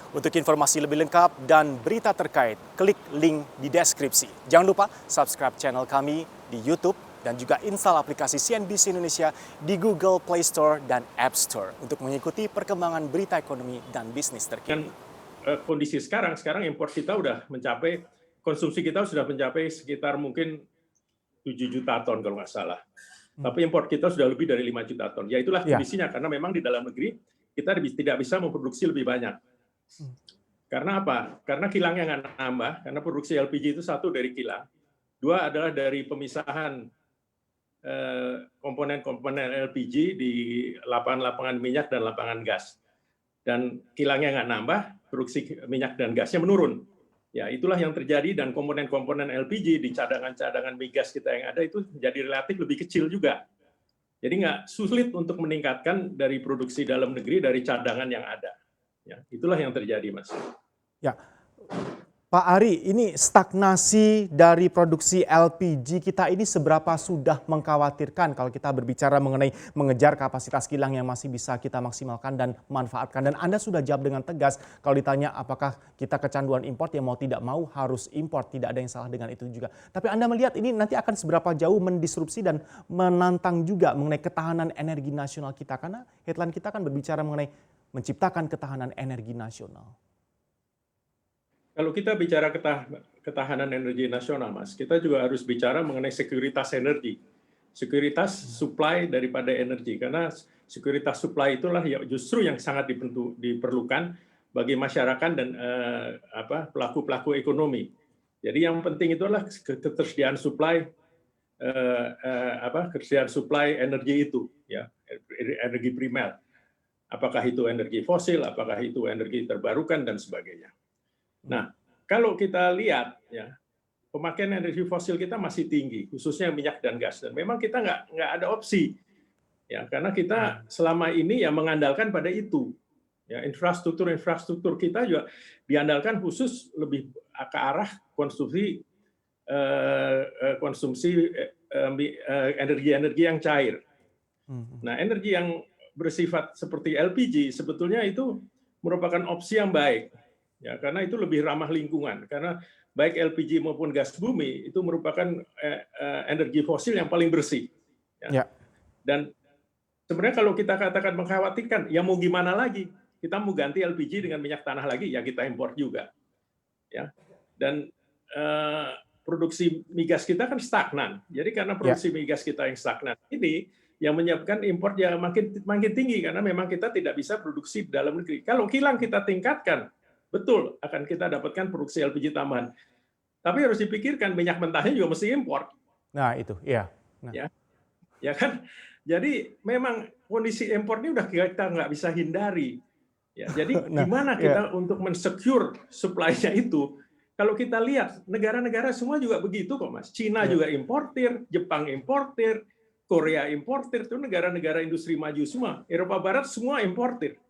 Untuk informasi lebih lengkap dan berita terkait, klik link di deskripsi. Jangan lupa subscribe channel kami di YouTube dan juga install aplikasi CNBC Indonesia di Google Play Store dan App Store untuk mengikuti perkembangan berita ekonomi dan bisnis terkini. Kondisi sekarang impor kita udah mencapai, konsumsi kita sudah mencapai sekitar mungkin 7 juta ton kalau nggak salah. Tapi impor kita sudah lebih dari 5 juta ton. Ya itulah kondisinya, karena memang di dalam negeri kita tidak bisa memproduksi lebih banyak. Karena apa? Karena kilangnya nggak nambah, karena produksi LPG itu satu dari kilang. Dua adalah dari pemisahan komponen-komponen LPG di lapangan-lapangan minyak dan lapangan gas. Dan kilangnya nggak nambah, produksi minyak dan gasnya menurun. Ya, itulah yang terjadi, dan komponen-komponen LPG di cadangan-cadangan migas kita yang ada itu jadi relatif lebih kecil juga. Jadi nggak sulit untuk meningkatkan dari produksi dalam negeri dari cadangan yang ada. Ya, itulah yang terjadi, Mas. Ya, Pak Ari, ini stagnasi dari produksi LPG kita ini seberapa sudah mengkhawatirkan kalau kita berbicara mengenai mengejar kapasitas kilang yang masih bisa kita maksimalkan dan manfaatkan. Dan Anda sudah jawab dengan tegas kalau ditanya apakah kita kecanduan import, ya mau tidak mau harus import. Tidak ada yang salah dengan itu juga. Tapi Anda melihat ini nanti akan seberapa jauh mendisrupsi dan menantang juga mengenai ketahanan energi nasional kita. Karena headline kita kan berbicara mengenai menciptakan ketahanan energi nasional. Kalau kita bicara ketahanan energi nasional, Mas, kita juga harus bicara mengenai sekuritas energi. Sekuritas supply daripada energi, karena sekuritas supply itulah justru yang sangat diperlukan bagi masyarakat dan pelaku-pelaku ekonomi. Jadi yang penting itu adalah ketersediaan supply energi itu, ya, energi primer. Apakah itu energi fosil, apakah itu energi terbarukan dan sebagainya. Nah, kalau kita lihat, ya, pemakaian energi fosil kita masih tinggi, khususnya minyak dan gas. Dan memang kita nggak ada opsi, ya, karena kita selama ini ya mengandalkan pada itu. Ya, infrastruktur kita juga diandalkan khusus lebih ke arah konsumsi energi-energi yang cair. Nah, energi yang bersifat seperti LPG sebetulnya itu merupakan opsi yang baik. Ya, karena itu lebih ramah lingkungan, karena baik LPG maupun gas bumi itu merupakan energi fosil yang paling bersih. Ya. Dan sebenarnya kalau kita katakan mengkhawatirkan, ya mau gimana lagi? Kita mau ganti LPG dengan minyak tanah lagi, ya kita impor juga. Ya. Dan produksi migas kita kan stagnan. Jadi karena produksi migas kita yang stagnan ini yang menyebabkan impor ya makin tinggi, karena memang kita tidak bisa produksi di dalam negeri. Kalau kilang kita tingkatkan, betul, akan kita dapatkan produksi LPG tambahan. Tapi harus dipikirkan minyak mentahnya juga mesti impor. Nah itu, iya. Nah. Ya kan? Jadi memang kondisi impor ini udah kita nggak bisa hindari. Ya, jadi gimana kita untuk mensecure supply-nya itu? Kalau kita lihat, negara-negara semua juga begitu kok, Mas. Cina juga importir, Jepang importir, Korea importir, itu negara-negara industri maju semua. Eropa Barat semua importir.